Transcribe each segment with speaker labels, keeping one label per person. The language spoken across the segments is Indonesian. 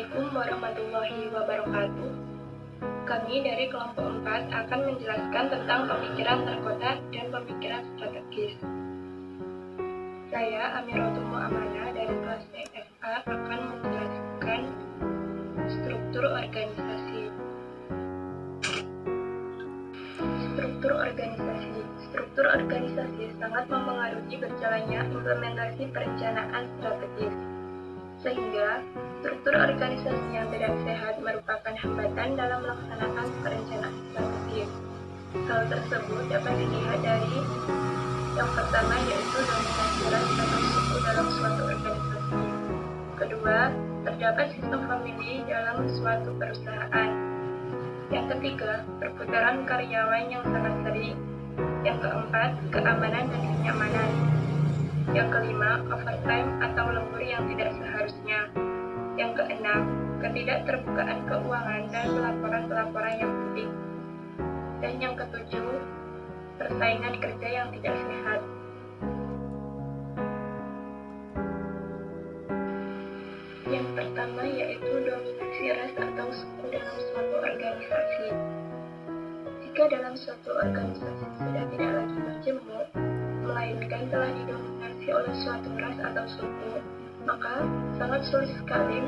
Speaker 1: Assalamualaikum warahmatullahi wabarakatuh. Kami dari kelompok 4 akan menjelaskan tentang pemikiran terkotak dan pemikiran strategis. Saya Amiratul Mu'amanah dari kelas EFA akan menjelaskan struktur organisasi. Struktur organisasi sangat mempengaruhi berjalannya implementasi perencanaan strategis. Sehingga struktur organisasi yang tidak sehat merupakan hambatan dalam melaksanakan perencanaan strategis. Hal tersebut dapat dilihat dari yang pertama, yaitu dominasi ras atau suku dalam suatu organisasi. Kedua, terdapat sistem famili dalam suatu perusahaan. Yang ketiga, perputaran karyawan yang sangat sering. Yang keempat, keamanan dan kenyamanan. Yang kelima, overtime atau lembur yang tidak seharusnya. Yang keenam, ketidakterbukaan keuangan dan pelaporan-pelaporan yang penting. Dan yang ketujuh, persaingan kerja yang tidak sehat. Yang pertama yaitu dominasi ras atau suku dalam suatu organisasi. Jika dalam suatu organisasi sudah tidak lagi berjemur, melainkan telah didominasi oleh suatu ras atau suku, maka sangat sulit sekali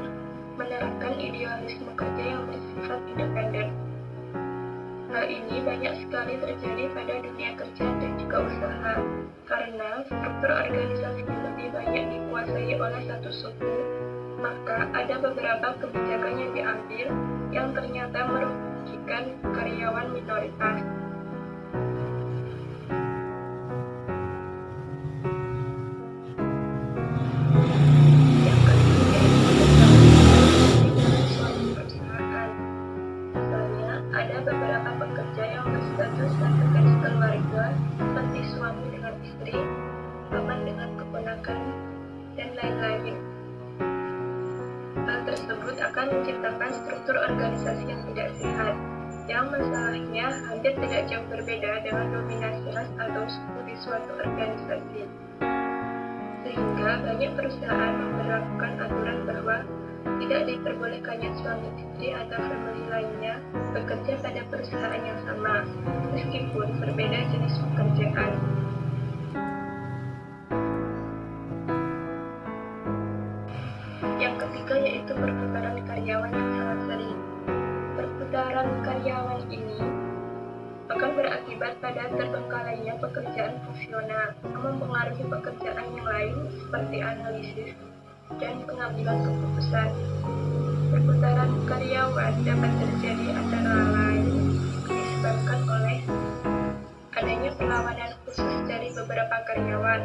Speaker 1: menerapkan idealisme kerja yang bersifat independen. Hal ini banyak sekali terjadi pada dunia kerja dan juga usaha, karena struktur organisasi lebih banyak dikuasai oleh satu suku, maka ada beberapa kebijakan yang diambil yang ternyata merugikan karyawan minoritas. Ada beberapa pekerja yang berstatus sebagai keluarga, seperti suami dengan istri, paman dengan keponakan, dan lain-lain. Hal tersebut akan menciptakan struktur organisasi yang tidak sehat, yang masalahnya hampir tidak jauh berbeda dengan dominasi ras atau suku di suatu organisasi. Sehingga banyak perusahaan memberlakukan aturan bahwa tidak diperbolehkannya suami istri atau famili lainnya bekerja pada perusahaan yang sama, meskipun berbeda jenis pekerjaan. Yang ketiga yaitu perputaran karyawan yang sangat sering. Perputaran karyawan ini akan berakibat pada terbengkalainya pekerjaan fungsional yang mempengaruhi pekerjaan yang lain seperti analisis dan pengambilan keputusan. Perputaran karyawan dapat terjadi antara lain disebabkan oleh adanya perlawanan khusus dari beberapa karyawan,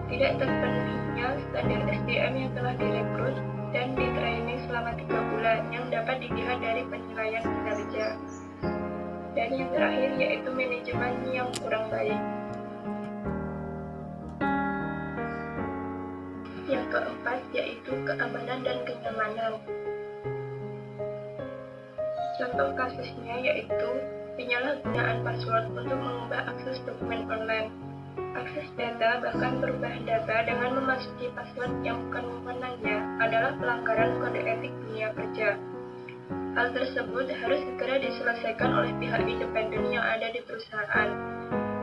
Speaker 1: tidak terpenuhinya standar SDM yang telah direkrut dan ditraining selama 3 bulan yang dapat dilihat dari penilaian kinerja. Dan yang terakhir yaitu manajemen yang kurang baik. Yang keempat yaitu keamanan dan kenyamanan. Contoh kasusnya yaitu penyalahgunaan password untuk mengubah akses dokumen online, akses data, bahkan perubahan data dengan memasuki password yang bukan wewenangnya adalah pelanggaran kode etik dunia kerja. Hal tersebut harus segera diselesaikan oleh pihak independen yang ada di perusahaan.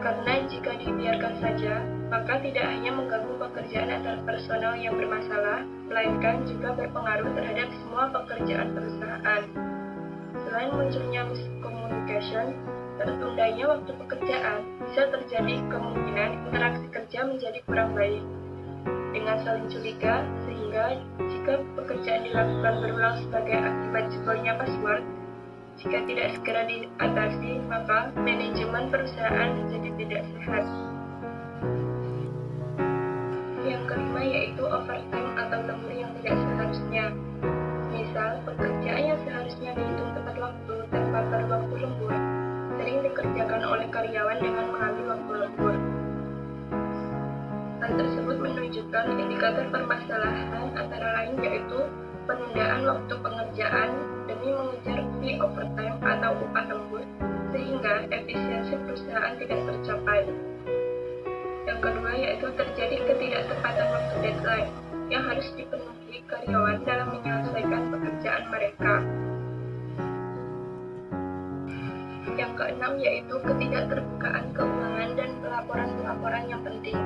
Speaker 1: Karena jika dibiarkan saja, maka tidak hanya mengganggu pekerjaan antar personel yang bermasalah, melainkan juga berpengaruh terhadap semua pekerjaan perusahaan. Selain munculnya miscommunication, tertundanya waktu pekerjaan, bisa terjadi kemungkinan interaksi kerja menjadi kurang baik dengan saling curiga, sehingga jika pekerjaan dilakukan berulang sebagai akibat jebolnya password, jika tidak segera diatasi, maka manajemen perusahaan menjadi tidak sehat. Yang kelima yaitu overtime atau lembur yang tidak seharusnya. Misal, pekerjaan yang seharusnya dihitung tepat waktu tanpa perlu waktu lembur, sering dikerjakan oleh karyawan dengan mengambil waktu lembur. Hal tersebut menunjukkan indikator permasalahan antara lain yaitu penundaan waktu pengerjaan demi mengejar fee overtime atau upah lembur, sehingga efisiensi perusahaan tidak tercapai. Yang kedua yaitu terjadi ketidaktepatan waktu deadline yang harus dipenuhi karyawan dalam menyelesaikan mereka. Yang keenam yaitu ketidakterbukaan keuangan dan pelaporan-pelaporan yang penting.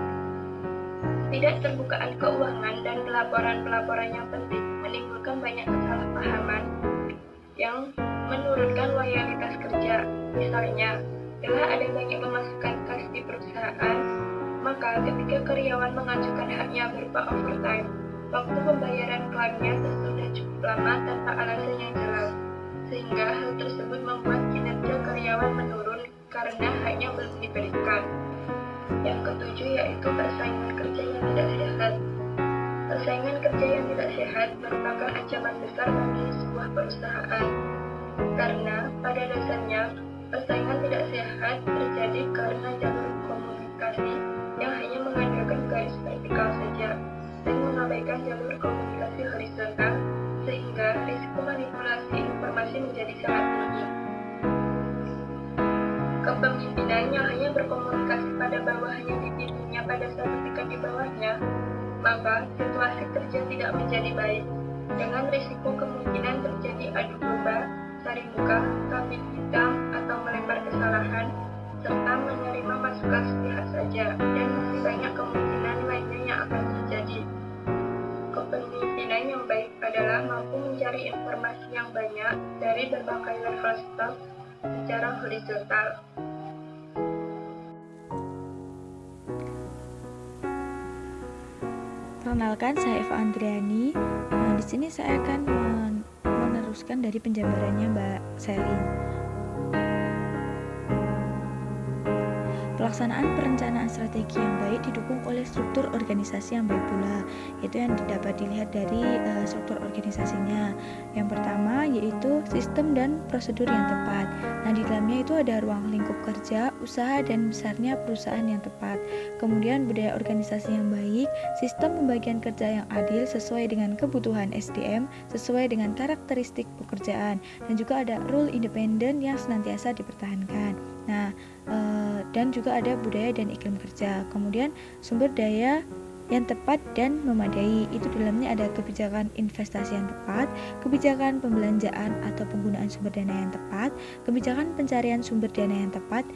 Speaker 1: Ketidakterbukaan keuangan dan pelaporan-pelaporan yang penting menimbulkan banyak kesalahpahaman yang menurunkan loyalitas kerja. Misalnya, setelah ada banyak pemasukan kas di perusahaan, maka ketika karyawan mengajukan haknya berupa overtime, waktu pembayaran klaimnya sudah cukup lama tanpa alasan yang jelas, sehingga hal tersebut membuat kinerja karyawan menurun karena haknya belum diberikan. Yang ketujuh yaitu persaingan kerja yang tidak sehat. Persaingan kerja yang tidak sehat merupakan ancaman besar bagi sebuah perusahaan, karena pada dasarnya persaingan tidak sehat terjadi karena jalur komunikasi yang hanya mengandalkan garis vertikal saja dan mengabaikan jalur komunikasi horizontal, sehingga risiko manipulasi informasi menjadi sangat tinggi. Kepemimpinan yang hanya berkomunikasi pada bawahannya dipimpinnya pada saat ketika di bawahnya, maka situasi kerja tidak menjadi baik, dengan risiko kemungkinan terjadi adu domba, saling muka, kambing hitam, atau melempar kesalahan, serta menerima masukan sepihak saja, dan masih banyak kemungkinan lainnya yang akan terjadi. Kepemimpinan yang baik adalah mampu mencari informasi yang banyak dari berbagai level staf secara horizontal.
Speaker 2: Perkenalkan, saya Eva Andriani. Di sini saya akan meneruskan dari penjabarannya Mbak Selin. Pelaksanaan perencanaan strategi yang baik didukung oleh struktur organisasi yang baik pula, yaitu yang dapat dilihat dari struktur organisasinya. Yang pertama yaitu sistem dan prosedur yang tepat. Nah, di dalamnya itu ada ruang lingkup kerja, usaha, dan besarnya perusahaan yang tepat. Kemudian budaya organisasi yang baik, sistem pembagian kerja yang adil sesuai dengan kebutuhan SDM, sesuai dengan karakteristik pekerjaan, dan juga ada rule independen yang senantiasa dipertahankan. Nah, dan juga ada budaya dan iklim kerja. Kemudian sumber daya yang tepat dan memadai, itu dalamnya ada kebijakan investasi yang tepat, kebijakan pembelanjaan atau penggunaan sumber dana yang tepat, kebijakan pencarian sumber dana yang tepat,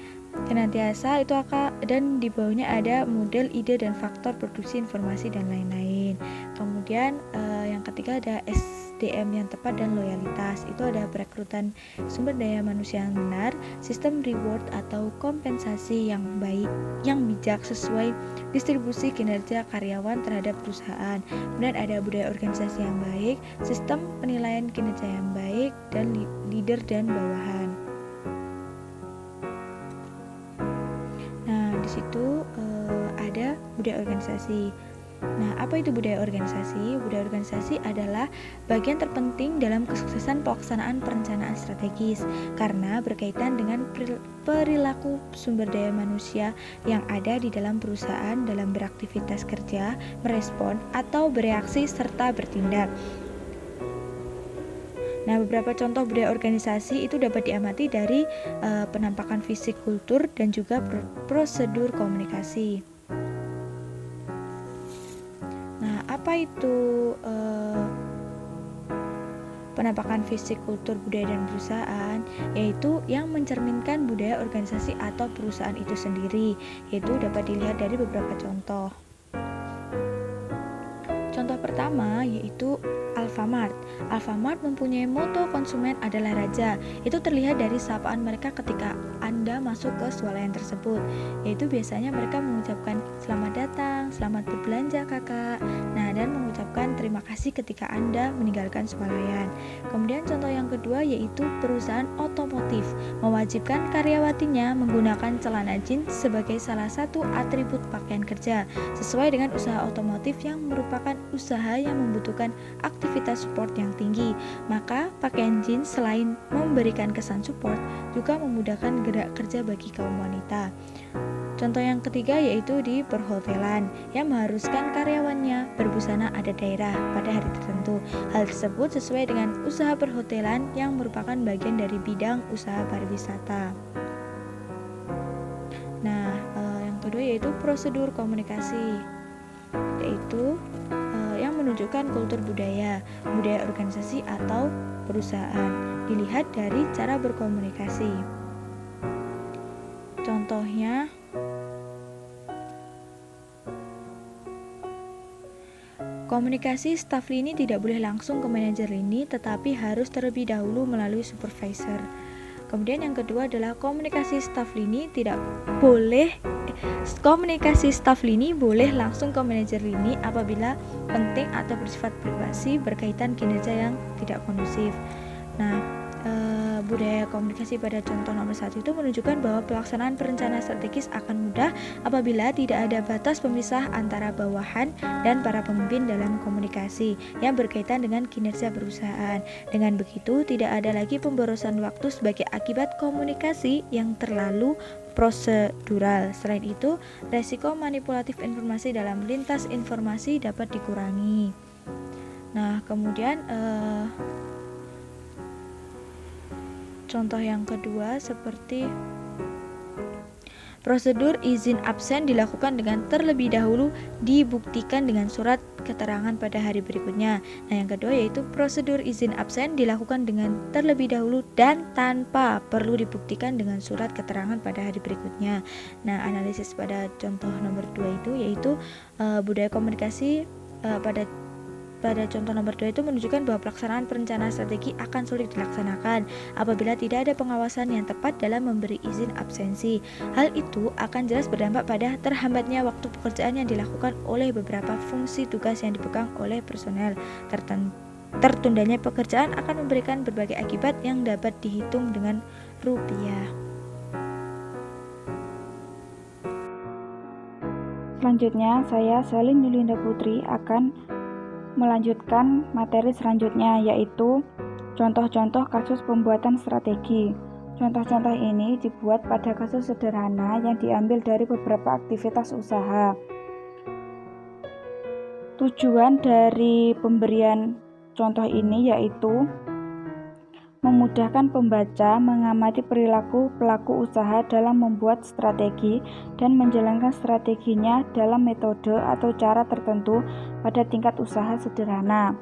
Speaker 2: senantiasa itu akan, dan di bawahnya ada model, ide, dan faktor produksi informasi dan lain-lain. Kemudian yang ketiga ada SDM yang tepat dan loyalitas, itu ada perekrutan sumber daya manusia yang benar, sistem reward atau kompensasi yang baik, yang bijak sesuai distribusi kinerja karyawan terhadap perusahaan. Kemudian ada budaya organisasi yang baik, sistem penilaian kinerja yang baik, dan leader dan bawahan. Nah, di situ ada budaya organisasi. Nah, apa itu budaya organisasi? Budaya organisasi adalah bagian terpenting dalam kesuksesan pelaksanaan perencanaan strategis karena berkaitan dengan perilaku sumber daya manusia yang ada di dalam perusahaan dalam beraktivitas kerja, merespon, atau bereaksi serta bertindak. Nah, beberapa contoh budaya organisasi itu dapat diamati dari penampakan fisik kultur dan juga prosedur komunikasi. Nah, apa itu penampakan fisik kultur budaya dan perusahaan? Yaitu yang mencerminkan budaya organisasi atau perusahaan itu sendiri, yaitu dapat dilihat dari beberapa contoh. Contoh pertama yaitu Alfamart. Alfamart mempunyai moto konsumen adalah raja. Itu terlihat dari sapaan mereka ketika Anda masuk ke swalayan tersebut, yaitu biasanya mereka mengucapkan selamat datang, selamat berbelanja kakak. Nah, dan mengucapkan terima kasih ketika Anda meninggalkan swalayan. Kemudian contoh yang kedua yaitu perusahaan otomotif mewajibkan karyawatinya menggunakan celana jeans sebagai salah satu atribut pakaian kerja sesuai dengan usaha otomotif yang merupakan usaha yang membutuhkan aktivitas support yang tinggi. Maka pakaian jeans selain memberikan kesan support juga memudahkan gerak kerja bagi kaum wanita. Contoh yang ketiga yaitu di perhotelan yang mengharuskan karyawannya berbusana adat daerah pada hari tertentu. Hal tersebut sesuai dengan usaha perhotelan yang merupakan bagian dari bidang usaha pariwisata. Nah, yang kedua yaitu prosedur komunikasi, yaitu yang menunjukkan kultur budaya organisasi atau perusahaan. Dilihat dari cara berkomunikasi. Contohnya, komunikasi staf lini tidak boleh langsung ke manajer lini, tetapi harus terlebih dahulu melalui supervisor. Kemudian yang kedua adalah komunikasi staf lini boleh langsung ke manajer lini apabila penting atau bersifat privasi berkaitan kinerja yang tidak kondusif. Nah, budaya komunikasi pada contoh nomor 1 itu menunjukkan bahwa pelaksanaan perencanaan strategis akan mudah apabila tidak ada batas pemisah antara bawahan dan para pemimpin dalam komunikasi yang berkaitan dengan kinerja perusahaan. Dengan begitu, tidak ada lagi pemborosan waktu sebagai akibat komunikasi yang terlalu prosedural. Selain itu, resiko manipulatif informasi dalam lintas informasi dapat dikurangi. Nah, kemudian contoh yang kedua seperti prosedur izin absen dilakukan dengan terlebih dahulu dibuktikan dengan surat keterangan pada hari berikutnya. Nah, yang kedua yaitu prosedur izin absen dilakukan dengan terlebih dahulu dan tanpa perlu dibuktikan dengan surat keterangan pada hari berikutnya. Nah, analisis pada contoh nomor 2 itu yaitu budaya komunikasi pada contoh nomor 2 itu menunjukkan bahwa pelaksanaan perencanaan strategi akan sulit dilaksanakan apabila tidak ada pengawasan yang tepat dalam memberi izin absensi. Hal itu akan jelas berdampak pada terhambatnya waktu pekerjaan yang dilakukan oleh beberapa fungsi tugas yang dipegang oleh personel. Tertundanya pekerjaan akan memberikan berbagai akibat yang dapat dihitung dengan rupiah.
Speaker 3: Selanjutnya, saya Selin Yulinda Putri akan melanjutkan materi selanjutnya, yaitu contoh-contoh kasus pembuatan strategi. Contoh-contoh ini dibuat pada kasus sederhana yang diambil dari beberapa aktivitas usaha. Tujuan dari pemberian contoh ini yaitu memudahkan pembaca mengamati perilaku pelaku usaha dalam membuat strategi dan menjalankan strateginya dalam metode atau cara tertentu pada tingkat usaha sederhana.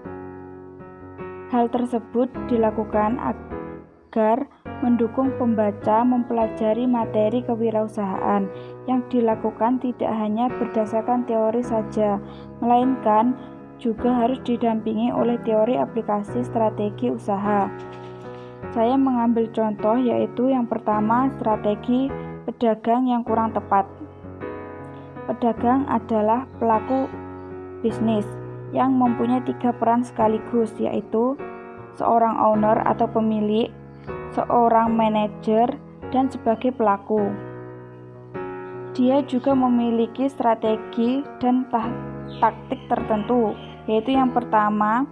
Speaker 3: Hal tersebut dilakukan agar mendukung pembaca mempelajari materi kewirausahaan yang dilakukan tidak hanya berdasarkan teori saja, melainkan juga harus didampingi oleh teori aplikasi strategi usaha. Saya mengambil contoh yaitu yang pertama, strategi pedagang yang kurang tepat. Pedagang adalah pelaku bisnis yang mempunyai 3 peran sekaligus, yaitu seorang owner atau pemilik, seorang manajer, dan sebagai pelaku. Dia juga memiliki strategi dan taktik tertentu, yaitu yang pertama,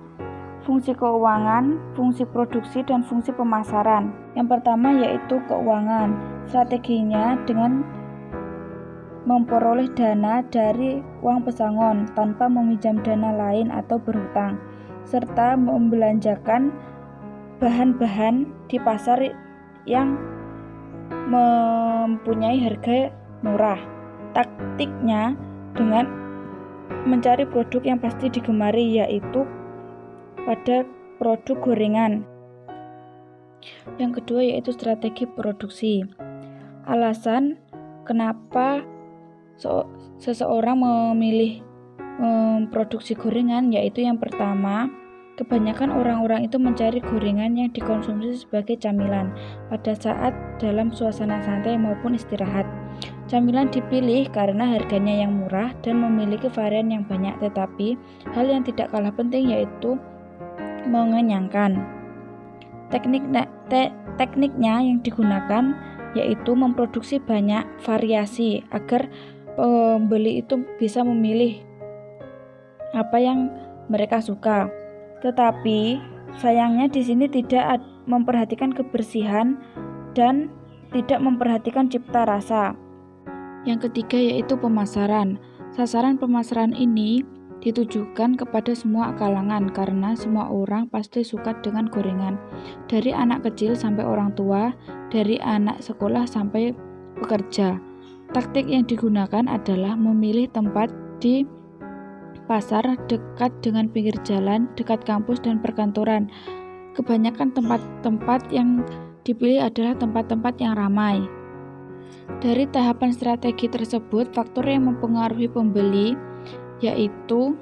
Speaker 3: fungsi keuangan, fungsi produksi, dan fungsi pemasaran. Yang pertama yaitu keuangan. Strateginya dengan memperoleh dana dari uang pesangon tanpa meminjam dana lain atau berhutang, serta membelanjakan bahan-bahan di pasar yang mempunyai harga murah. Taktiknya dengan mencari produk yang pasti digemari, yaitu pada produk gorengan. Yang kedua yaitu strategi produksi. Alasan kenapa seseorang memilih memproduksi gorengan yaitu yang pertama, kebanyakan orang-orang itu mencari gorengan yang dikonsumsi sebagai camilan pada saat dalam suasana santai maupun istirahat. Camilan dipilih karena harganya yang murah dan memiliki varian yang banyak, tetapi hal yang tidak kalah penting yaitu mengenyangkan. Tekniknya yang digunakan yaitu memproduksi banyak variasi agar pembeli itu bisa memilih apa yang mereka suka. Tetapi sayangnya di sini tidak memperhatikan kebersihan dan tidak memperhatikan cipta rasa. Yang ketiga yaitu pemasaran. Sasaran pemasaran ini ditujukan kepada semua kalangan karena semua orang pasti suka dengan gorengan, dari anak kecil sampai orang tua, dari anak sekolah sampai pekerja. Taktik yang digunakan adalah memilih tempat di pasar, dekat dengan pinggir jalan, dekat kampus dan perkantoran. Kebanyakan tempat-tempat yang dipilih adalah tempat-tempat yang ramai. Dari tahapan strategi tersebut, faktor yang mempengaruhi pembeli yaitu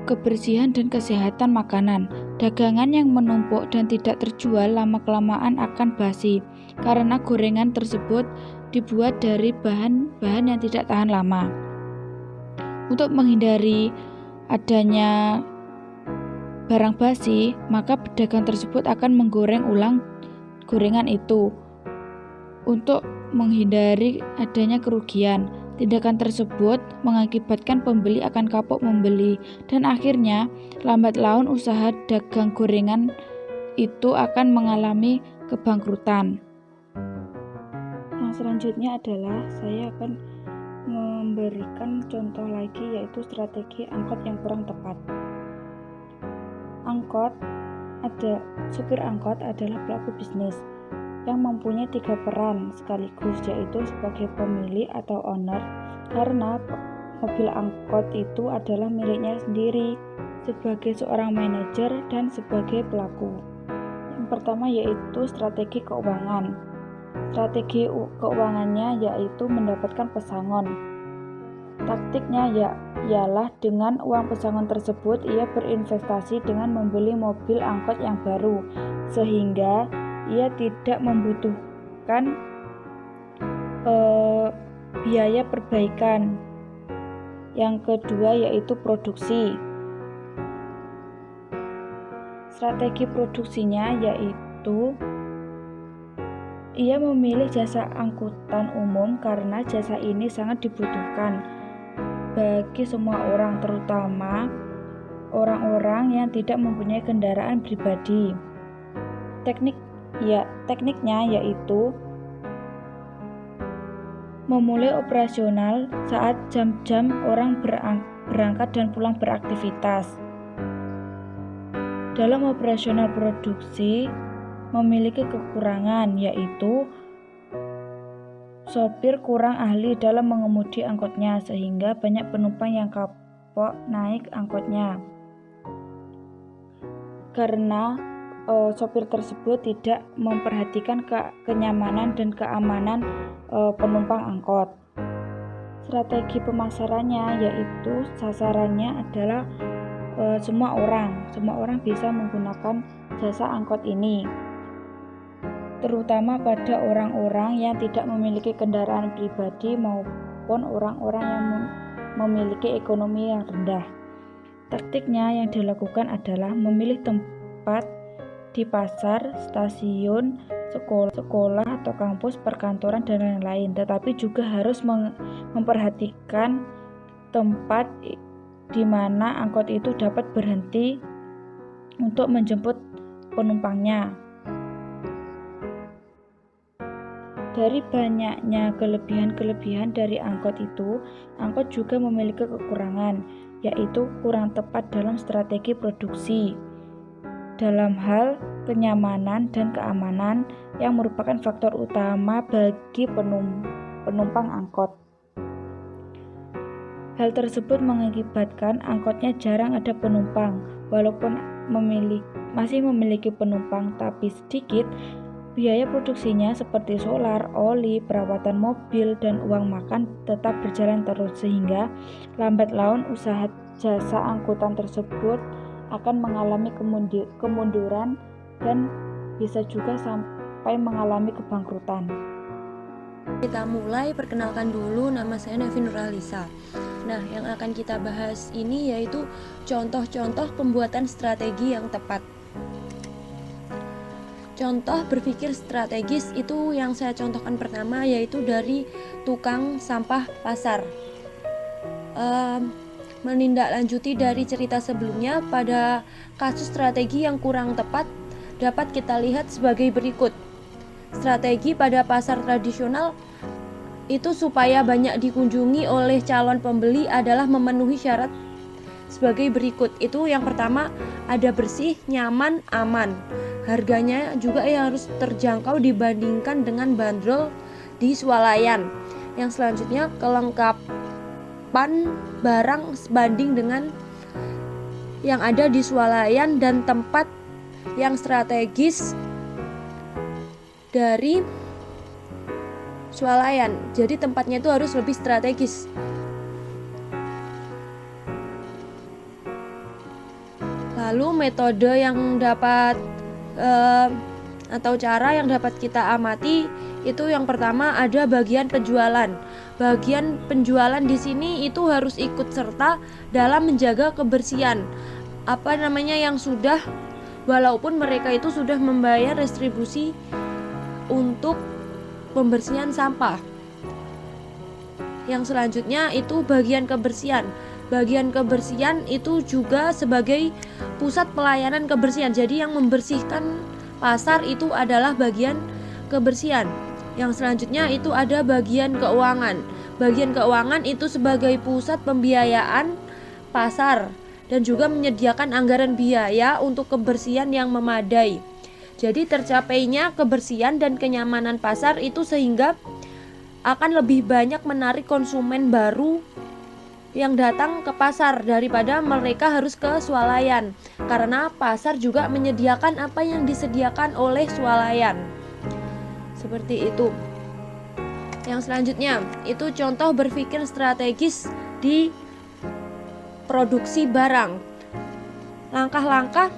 Speaker 3: kebersihan dan kesehatan makanan. Dagangan yang menumpuk dan tidak terjual lama-kelamaan akan basi, karena gorengan tersebut dibuat dari bahan-bahan yang tidak tahan lama. Untuk menghindari adanya barang basi, maka pedagang tersebut akan menggoreng ulang gorengan itu untuk menghindari adanya kerugian. Tindakan tersebut mengakibatkan pembeli akan kapok membeli, dan akhirnya lambat laun usaha dagang gorengan itu akan mengalami kebangkrutan. Yang selanjutnya adalah saya akan memberikan contoh lagi, yaitu strategi angkot yang kurang tepat. Supir angkot adalah pelaku bisnis yang mempunyai 3 peran sekaligus, yaitu sebagai pemilik atau owner, karena mobil angkot itu adalah miliknya sendiri, sebagai seorang manajer, dan sebagai pelaku. Yang pertama yaitu strategi keuangan. Strategi keuangannya yaitu mendapatkan pesangon. Taktiknya ialah dengan uang pesangon tersebut ia berinvestasi dengan membeli mobil angkot yang baru, sehingga ia tidak membutuhkan biaya perbaikan. Yang kedua yaitu produksi. Strategi produksinya yaitu ia memilih jasa angkutan umum karena jasa ini sangat dibutuhkan bagi semua orang, terutama orang-orang yang tidak mempunyai kendaraan pribadi. Tekniknya yaitu memulai operasional saat jam-jam orang berangkat dan pulang beraktivitas. Dalam operasional produksi memiliki kekurangan, yaitu sopir kurang ahli dalam mengemudi angkotnya, sehingga banyak penumpang yang kapok naik angkotnya karena sopir tersebut tidak memperhatikan kenyamanan dan keamanan penumpang angkot. Strategi pemasarannya yaitu sasarannya adalah semua orang bisa menggunakan jasa angkot ini, terutama pada orang-orang yang tidak memiliki kendaraan pribadi maupun orang-orang yang memiliki ekonomi yang rendah. Taktiknya yang dilakukan adalah memilih tempat di pasar, stasiun, sekolah atau kampus, perkantoran, dan lain-lain, tetapi juga harus memperhatikan tempat di mana angkot itu dapat berhenti untuk menjemput penumpangnya. Dari banyaknya kelebihan dari angkot itu, angkot juga memiliki kekurangan, yaitu kurang tepat dalam strategi produksi dalam hal kenyamanan dan keamanan yang merupakan faktor utama bagi penumpang angkot. Hal tersebut mengakibatkan angkotnya jarang ada penumpang, walaupun masih memiliki penumpang tapi sedikit. Biaya produksinya seperti solar, oli, perawatan mobil, dan uang makan tetap berjalan terus, sehingga lambat laun usaha jasa angkutan tersebut akan mengalami kemunduran dan bisa juga sampai mengalami kebangkrutan.
Speaker 4: Kita mulai, perkenalkan dulu, nama saya Nevi Nuralisa. Nah, yang akan kita bahas ini yaitu contoh-contoh pembuatan strategi yang tepat. Contoh berpikir strategis itu yang saya contohkan pertama yaitu dari tukang sampah pasar. Menindaklanjuti dari cerita sebelumnya, pada kasus strategi yang kurang tepat dapat kita lihat sebagai berikut. Strategi pada pasar tradisional itu supaya banyak dikunjungi oleh calon pembeli adalah memenuhi syarat sebagai berikut. Itu yang pertama, ada bersih, nyaman, aman. Harganya juga yang harus terjangkau dibandingkan dengan bandrol di swalayan. Yang selanjutnya, kelengkapan barang sebanding dengan yang ada di swalayan dan tempat yang strategis dari swalayan. Jadi tempatnya itu harus lebih strategis. Lalu metode yang dapat atau cara yang dapat kita amati itu yang pertama ada bagian penjualan. Bagian penjualan di sini itu harus ikut serta dalam menjaga kebersihan. Yang sudah, walaupun mereka itu sudah membayar retribusi untuk pembersihan sampah. Yang selanjutnya itu bagian kebersihan. Bagian kebersihan itu juga sebagai pusat pelayanan kebersihan. Jadi yang membersihkan pasar itu adalah bagian kebersihan. Yang selanjutnya itu ada bagian keuangan. Bagian keuangan itu sebagai pusat pembiayaan pasar dan juga menyediakan anggaran biaya untuk kebersihan yang memadai. Jadi tercapainya kebersihan dan kenyamanan pasar itu sehingga akan lebih banyak menarik konsumen baru yang datang ke pasar daripada mereka harus ke swalayan, karena pasar juga menyediakan apa yang disediakan oleh swalayan. Seperti itu. Yang selanjutnya itu contoh berpikir strategis di produksi barang. Langkah-langkah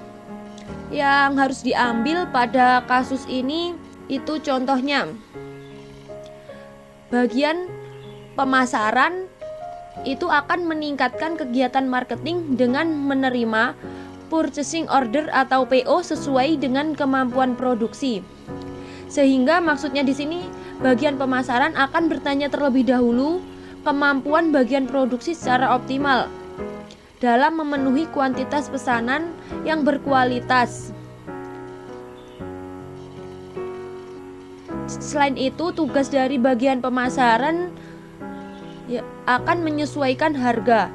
Speaker 4: yang harus diambil pada kasus ini itu contohnya bagian pemasaran itu akan meningkatkan kegiatan marketing dengan menerima purchasing order atau PO sesuai dengan kemampuan produksi. Sehingga maksudnya di sini bagian pemasaran akan bertanya terlebih dahulu kemampuan bagian produksi secara optimal dalam memenuhi kuantitas pesanan yang berkualitas. Selain itu, tugas dari bagian pemasaran akan menyesuaikan harga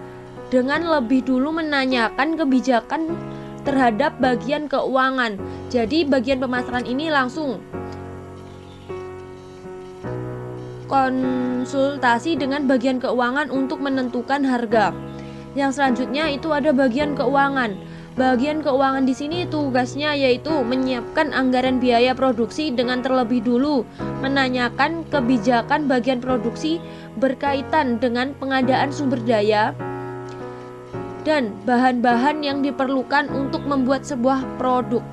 Speaker 4: dengan lebih dulu menanyakan kebijakan terhadap bagian keuangan. Jadi bagian pemasaran ini langsung konsultasi dengan bagian keuangan untuk menentukan harga. Yang selanjutnya itu ada bagian keuangan. Bagian keuangan di sini tugasnya yaitu menyiapkan anggaran biaya produksi dengan terlebih dulu menanyakan kebijakan bagian produksi berkaitan dengan pengadaan sumber daya dan bahan-bahan yang diperlukan untuk membuat sebuah produk.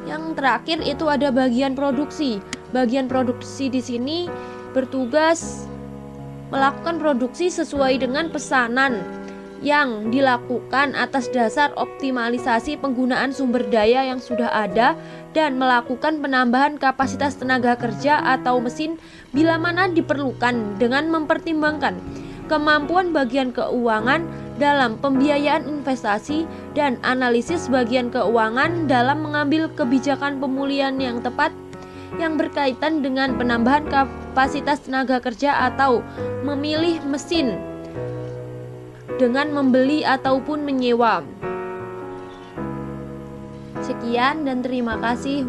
Speaker 4: Yang terakhir itu ada bagian produksi. Bagian produksi di sini bertugas melakukan produksi sesuai dengan pesanan yang dilakukan atas dasar optimalisasi penggunaan sumber daya yang sudah ada dan melakukan penambahan kapasitas tenaga kerja atau mesin bila mana diperlukan dengan mempertimbangkan kemampuan bagian keuangan dalam pembiayaan investasi dan analisis bagian keuangan dalam mengambil kebijakan pemulihan yang tepat yang berkaitan dengan penambahan kapasitas tenaga kerja atau memilih mesin dengan membeli ataupun menyewa. Sekian dan terima kasih.